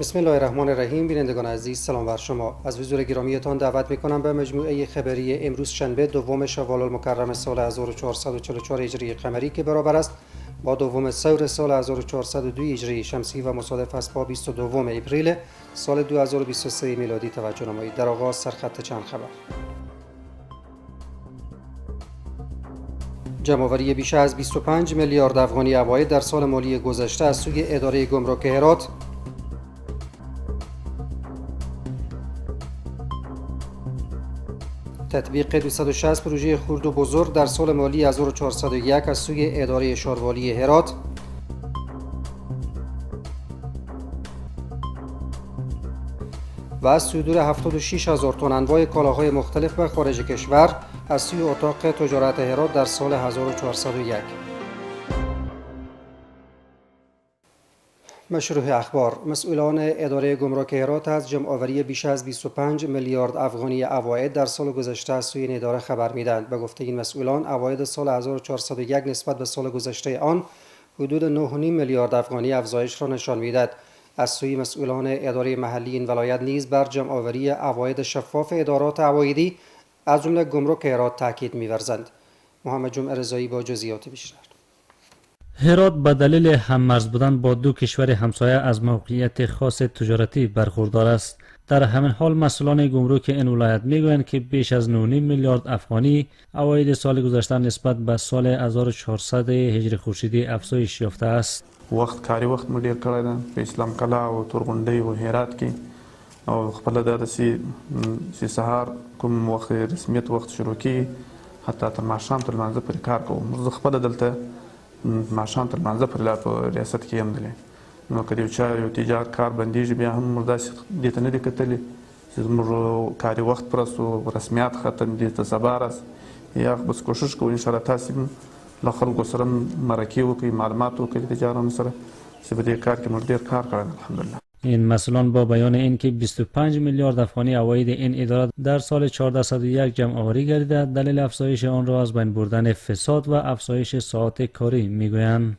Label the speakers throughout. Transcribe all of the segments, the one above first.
Speaker 1: بسم الله الرحمن الرحیم. بینندگان عزیز سلام بر شما. از حضور گرامیتان دعوت میکنم به مجموعه خبری امروز شنبه دوم شوال المکرم سال 1444 هجری قمری که برابر است با دوم ثور سال 1402 هجری شمسی و مصادف است با 22 اپریل سال 2023 میلادی توجه نمایید. در آغاز سرخط چند خبر. جمع‌آوری بیش از 25 میلیارد افغانی عواید در سال مالی گذشته از سوی اداره گمرک هرات. تطبیق 260 پروژه خرد و بزرگ در سال مالی 1401 از سوی اداره شاروالی هرات. و از صدور 76,000 تن انواع کالاهای مختلف به خارج کشور از سوی اتاق تجارت هرات در سال 1401. مشروع اخبار. مسئولان اداره گمرک هرات از جمع‌آوری بیش از 25 میلیارد افغانی عواید در سال گذشته از سوی این اداره خبر میدهند. به گفته این مسئولان، عواید سال 1401 نسبت به سال گذشته آن حدود 9.5 میلیارد افغانی افزایش را نشان میدهد. از سوی مسئولان اداره محلی این ولایت نیز بر جمع‌آوری عواید شفاف ادارات عوایدی از جمله گمرک هرات تاکید می‌ورزند. محمد جمعه رضایی با جزئیات بیشتر.
Speaker 2: هرات به دلیل هممرز بودن با دو کشور همسایه از موقعیت خاص تجارتی برخوردار است. در همین حال مسئولان گمرک این ولایت میگویند که بیش از 9.5 میلیارد افغانی عواید سال گذشته نسبت به سال 1400 هجری خورشیدی افزایش یافته است.
Speaker 3: کاری وخت مو ډیر کړی ده په اسلام قلعه او تورغونډۍ او هرات کې او خپل د سهار کوم وخت رسمیت وخت شروع کی حتی تر ماښام تر لمانځه پورې کار کوم. زه خپله دلته ماښام تر لمانځه پورې لا په ریاست کې یم دلی. نو که د یو چا یو تجارت کار بندېږي بیا هم موږ داسې دې ته نه دي کتلي چې زموږ کاري وخت پوره سو، رسمیات ختم دي، ته سبا راست. یا بس کوشش کوو انشاءالله تاسې هم له خلکو سره مرکې وکړئ، معلومات وکړئ د تجارانو سره چې په دې کار کې موږ ډېر کار کړی الحمدلله.
Speaker 2: این مسئولان با بیان اینکه 25 میلیارد افغانی عواید این اداره در سال 1401 جمع آوری گردیده، دلیل افزایش آن را از بین بردن فساد و افزایش ساعات کاری میگویند.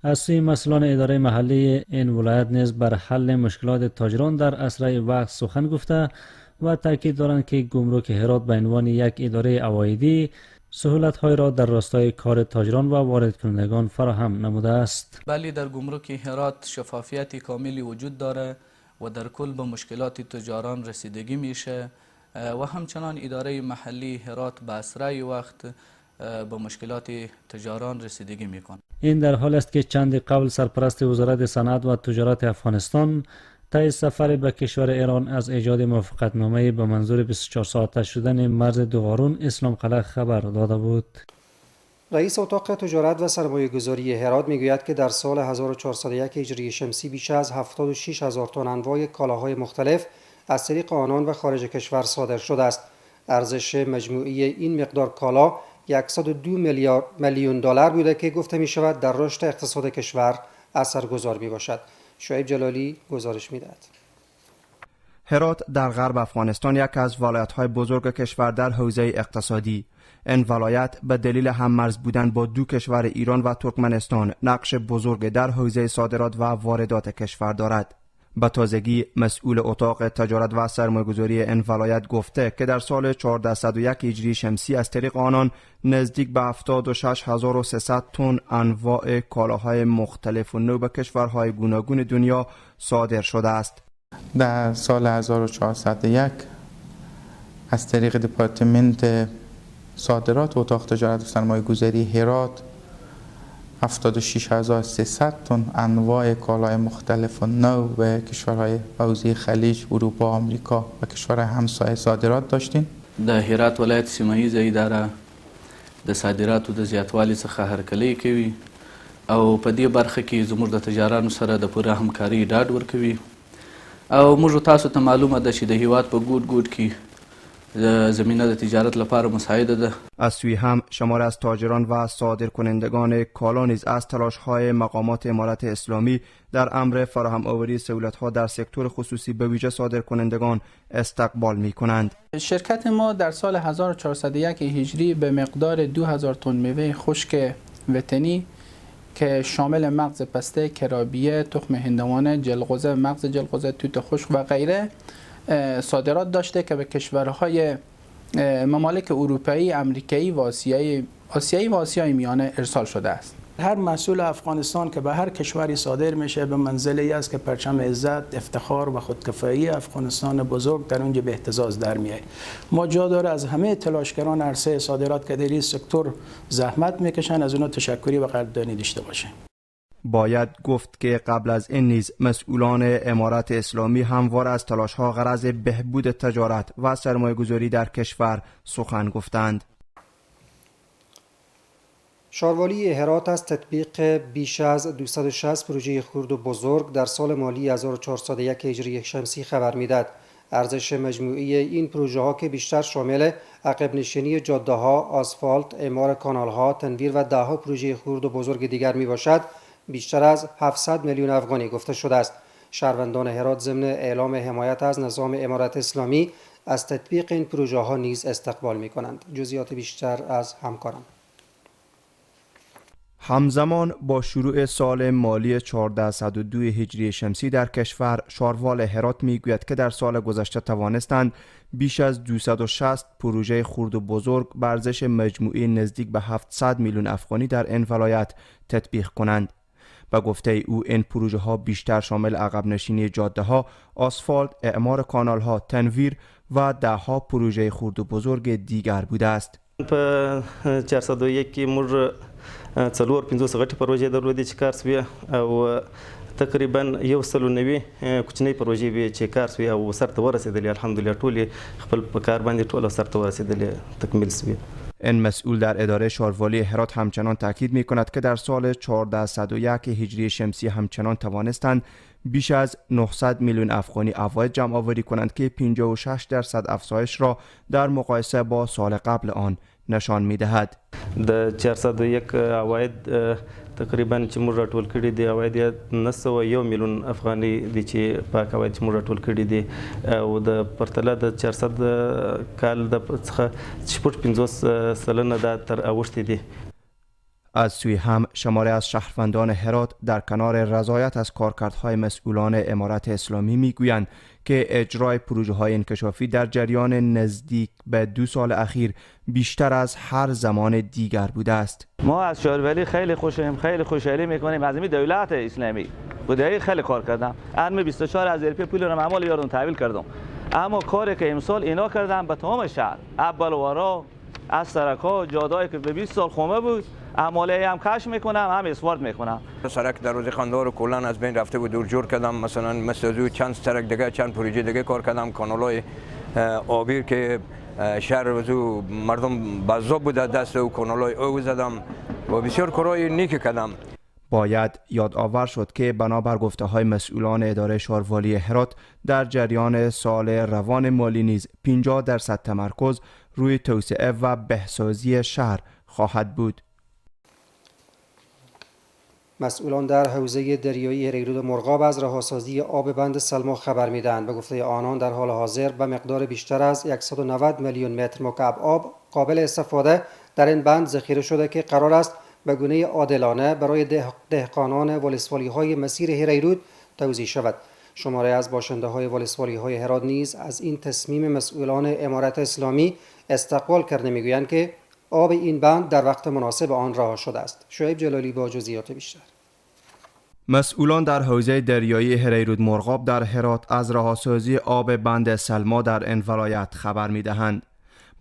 Speaker 2: از سوی مسئولان اداره محلی این ولایت نیز بر حل مشکلات تاجران در اسرع وقت سخن گفته و تاکید دارند که گمرک هرات به عنوان یک اداره عوایدی سهولت‌های را در راستای کار تاجران و وارد کنندگان فراهم نموده است.
Speaker 4: بله، در گمرک هرات شفافیت کاملی وجود داره و در کل به مشکلات تجاران رسیدگی میشه و همچنان اداره محلی هرات به اسرع وقت به مشکلات تجاران رسیدگی میکنه.
Speaker 2: این در حال است که چند قبل سرپرست وزارت صنعت و تجارت افغانستان طی سفر به کشور ایران از ایجاد موافقتنامه به منظور 24 ساعته شدن مرز دوغارون اسلام قلعه خبر داده بود.
Speaker 1: رئیس اتاق تجارت و سرمایه گذاری هرات میگوید که در سال 1401 هجری شمسی بیش از 76,000 تن انواع کالاهای مختلف از طریق آنان و خارج کشور صادر شده است. ارزش مجموعی این مقدار کالا 102 میلیون دلار بوده که گفته می شود در رشد اقتصاد کشور اثرگذار می باشد. شعیب جلالی گزارش می دهد.
Speaker 5: هرات در غرب افغانستان یک از ولایت‌های بزرگ کشور در حوزه اقتصادی. این ولایت به دلیل هممرز بودن با دو کشور ایران و ترکمنستان نقش بزرگ در حوزه صادرات و واردات کشور دارد. به تازگی مسئول اتاق تجارت و سرمایه‌گذاری این ولایت گفته که در سال 1401 هجری شمسی از طریق آنان نزدیک به 76,300 تن انواع کالاهای مختلف و نو به کشورهای گوناگون دنیا صادر شده است.
Speaker 6: در سال 1401 از طریق دپارتمنت صادرات و اتاق تجارت و سرمایه‌گذاری هرات 76,300 تن انواع کالای مختلف و نو به کشورهای حوزه خلیج، اروپا، آمریکا و کشورهای همسایه صادرات داشتیم.
Speaker 4: د هرات ولایت سیمه‌ییزه اداره د صادراتو د زیاتوالي څخه هرکلی کوي او په دې برخه کې زموږ د تجارانو سره د پوره همکاري ډاډ ورکوي او موږ تاسو ته معلومه ده چې د هیواد په ګوټ ګوټ کې زمینه د تجارت لپاره مساعده ده.
Speaker 5: از سوی هم شمار از تاجران و صادرکنندگان کالا نیز از تلاش‌های مقامات امارت اسلامی در امر فراهم آوری سهولت‌ها در سکتور خصوصی به ویژه صادرکنندگان استقبال می‌کنند.
Speaker 7: شرکت ما در سال 1401 هجری به مقدار 2000 تن میوه خشک وطنی که شامل مغز پسته، کرابیه، تخم هندوانه، جلغوزه، مغز جلغوزه، توت خشک و غیره صادرات داشته که به کشورهای ممالک اروپایی، امریکایی و آسیایی و آسیای میانه ارسال شده است.
Speaker 8: هر محصول افغانستان که به هر کشوری صادر میشه به منزله است که پرچم عزت، افتخار و خودکفایی افغانستان بزرگ در اونجا به اهتزاز در میاد. ما جا داره از همه تلاشگران عرصه صادرات که در این سکتور زحمت میکشن از اونها تشکری و قدردانی داشته باشیم.
Speaker 5: باید گفت که قبل از این نیز مسئولان امارت اسلامی همواره از تلاش‌ها غرض بهبود تجارت و سرمایه‌گذاری در کشور سخن گفتند.
Speaker 1: شاروالی هرات از تطبیق بیش از 260 پروژه خرد و بزرگ در سال مالی 1401 هجری شمسی خبر میداد. ارزش مجموعی این پروژه ها که بیشتر شامل عقب نشینی جاده ها، آسفالت، اعمار کانال ها، تنویر و دهها پروژه خرد و بزرگ دیگر می باشد، بیشتر از 700 میلیون افغانی گفته شده است. شهروندان هرات ضمن اعلام حمایت از نظام امارت اسلامی از تطبیق این پروژه ها نیز استقبال می کنند. جزئیات بیشتر از همکارم.
Speaker 5: همزمان با شروع سال مالی 1402 هجری شمسی در کشور، شاروال هرات میگوید که در سال گذشته توانستند بیش از 260 پروژه خرد و بزرگ به ارزش مجموعی نزدیک به 700 میلیون افغانی در این ولایت تطبیق کنند. به گفته او این پروژه ها بیشتر شامل عقب نشینی جاده ها، آسفالت، اعمار کانال ها، تنویر و دهها پروژه خرد و بزرگ دیگر بوده است.
Speaker 9: په 401 کې موږ 450 غټي پروژې درلودې چې کار سوې او تقریبا 190 کوچنۍ پروژې وې چې کار سوې او سرته ورسېدلې. الحمدلله ټولې خپل په کار باندې ټول سرته ورسېدلې، تکمیل سوې.
Speaker 5: این مسئول در اداره شاروالی هرات همچنان تاکید می کند که در سال 1401 هجری شمسی همچنان توانستند بیش از 900 میلیون افغانی عواید جمع آوری کنند که 56% افزایش را در مقایسه با سال قبل آن نشان می دهد.
Speaker 9: د 401 عواید تقریبا چې موږ راټول کړي دي عواید 901 میلیون افغاني دي چې پاک عواید چې موږ راټول کړي دي او د پرتله د 400 کال د څخه 50 سلنه دا تر اوښتې دي.
Speaker 5: از سوی هم شماره از شهروندان هرات در کنار رضایت از کارکردهای مسئولان امارت اسلامی میگویند که اجرای پروژه های انکشافی در جریان نزدیک به 2 سال اخیر بیشتر از هر زمان دیگر بوده است.
Speaker 10: ما از شاروالی خیلی خوشیم، خیلی خوشحالی میکنیم از این دولت اسلامی. بودایی خیلی کار کردم. ارم 24 از ارپی پول رو معمول یارون تحویل کردم. اما کاری که امسال اینا کردم به تمام شهر، اول ورا از سرک‌ها، جاده‌ای که به 20 سال خامه بود، عمالی هم کش میکنم هم اسوارد میکنم.
Speaker 11: سرک در روز خاندار و کلان از بین رفته بود، دور جور کردم. مثلا مثل چند سرک دیگه، چند پروژه دیگه کار کردم. کانالای آبی که شهر وزو مردم بازو بود دست و کانالای او زدم و بسیار کارهای نیک کردم.
Speaker 5: باید یادآور شد که بنابر گفته های مسئولان اداره شاروالی هرات در جریان سال روان مالی نیز 50% تمرکز روی توسعه و بهسازی شهر خواهد بود.
Speaker 1: مسئولان در حوزه دریایی هریرود مرغاب از رهاسازی آب بند سلما خبر میدهند. به گفته آنان در حال حاضر به مقدار بیشتر از 190 میلیون متر مکعب آب قابل استفاده در این بند ذخیره شده که قرار است به گونه عادلانه برای دهقانان ولسوالی های مسیر هریرود توزیع شود. شماره از باشنده های ولسوالی های هرات نیز از این تصمیم مسئولان امارت اسلامی استقبال کرده میگویند که آب این بند در وقت مناسب آن رها شده است. شعیب جلالی با جزئیات بیشتر.
Speaker 5: مسئولان در حوزه دریایی هریرود مرغاب در هرات از رهاسازی آب بند سلما در این ولایت خبر می‌دهند.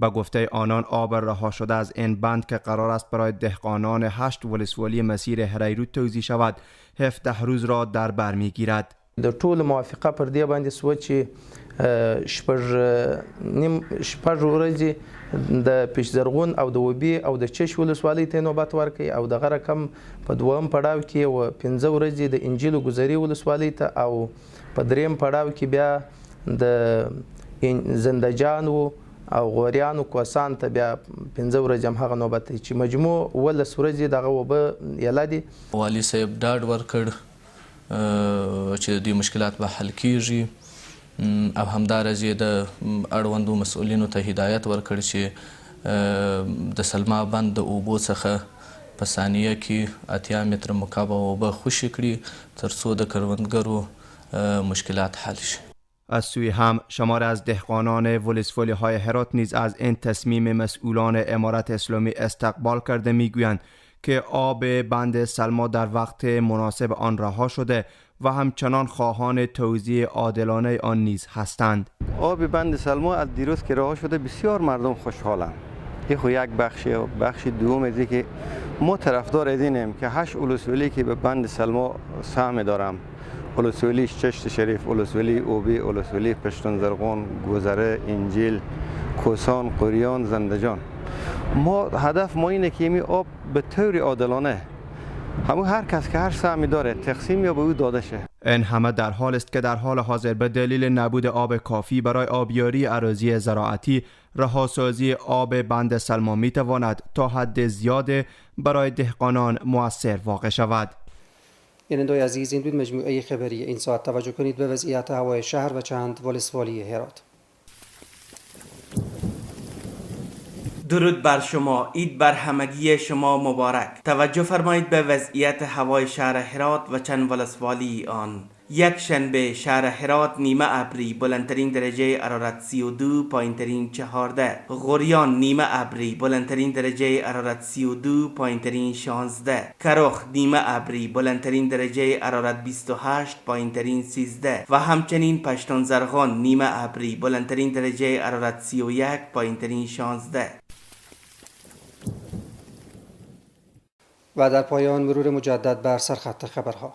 Speaker 5: به گفته آنان آب رها شده از این بند که قرار است برای دهقانان 8 ولسوالی مسیر هریرود توزیع شود 17 روز را در بر می‌گیرد.
Speaker 6: د ټول موافقه پر دې باندې سو چې شپږ ورځې د پیشزرغون او د وبي او د چش ولسوالۍ ته نوبت ورکړي او دغه رقم په دویم پړاو کې او 15 ورځې د انجیل ګذري ولسوالۍ ته او په دریم پړاو کې بیا د زندجان او غوریانو کوسان ته بیا 15 ورځې هم هغه نوبت چې مجموع 12 ورځې دغه وبه یلا دي.
Speaker 4: والي صاحب ډاډ ورکړ چې د مشکلات به حل کیږي او همدارز یې د اړوندو مسؤلینو ته هدایت ورکړ چې د سلما بند د اوبو څخه په ثانیه کې 80 متره مکعب اوبه خوشې کړي تر څو د کروندګرو مشکلات حل شي.
Speaker 5: از سوی هم شمار از دهقانان ولسوالی های هرات نیز از این تصمیم مسئولان امارت اسلامی استقبال کرده میگویند که آب بند سلما در وقت مناسب آن رها شده و همچنان خواهان توزیع عادلانه آن نیز هستند.
Speaker 12: آب بند سلما از دیروز که رها شده بسیار مردم خوشحالند. این خو یک بخش دوم ازی که ما طرفدار از اینیم که 8 ولسوالی که به بند سلما سهم دارم، ولسوالی چشت شریف، ولسوالی اوبی، ولسوالی پشتون زرغون، گوزره، انجیل، کوسان، قریان، زندجان، ما هدف ما اینه که این آب به طور عادلانه هر کس که هر سهمی داره تقسیم یا به او داده شه.
Speaker 5: این همه در حال است که در حال حاضر به دلیل نبود آب کافی برای آبیاری اراضی زراعتی رهاسازی آب بند سلما می تواند تا حد زیاد برای دهقانان مؤثر واقع شود.
Speaker 1: بینندگان عزیز، این بود مجموعه خبری این ساعت. توجه کنید به وضعیت هوای شهر و چند ولسوالی هرات.
Speaker 13: درود بر شما، عید بر همگی شما مبارک. توجه فرمایید به وضعیت هوای شهر هرات و چند ولسوالی آن. یک شنبه شهر هرات نیمه ابری، بلندترین درجه حرارت 32، پایینترین 14. غوریان نیمه ابری، بلندترین درجه حرارت 32، پایینترین 16. کرخ نیمه ابری، بلندترین درجه حرارت 28، پایینترین 13. و همچنین پشتون زرغون نیمه ابری، بلندترین درجه حرارت 31، پایینترین 16.
Speaker 1: و در پایان مرور مجدد بر سرخط خبرها.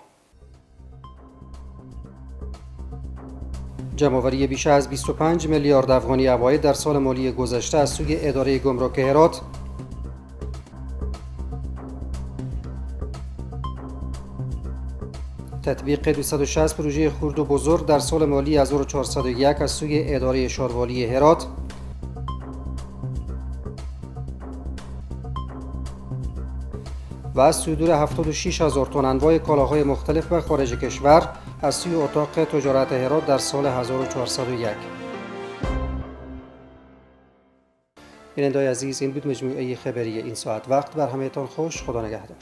Speaker 1: جمع‌آوری بیش از 25 میلیارد افغانی عواید در سال مالی گذشته از سوی اداره گمرک هرات. تطبیق 260 پروژه خرد و بزرگ در سال مالی 1401 از سوی اداره شاروالی هرات. و از صدور 76,000 تن انواع کالاهای مختلف به خارج کشور از سوی اتاق تجارت هرات در سال 1401. بینندگان عزیز، این بود مجموعه خبری این ساعت. وقت بر همه‌تان خوش. خدا نگهدار.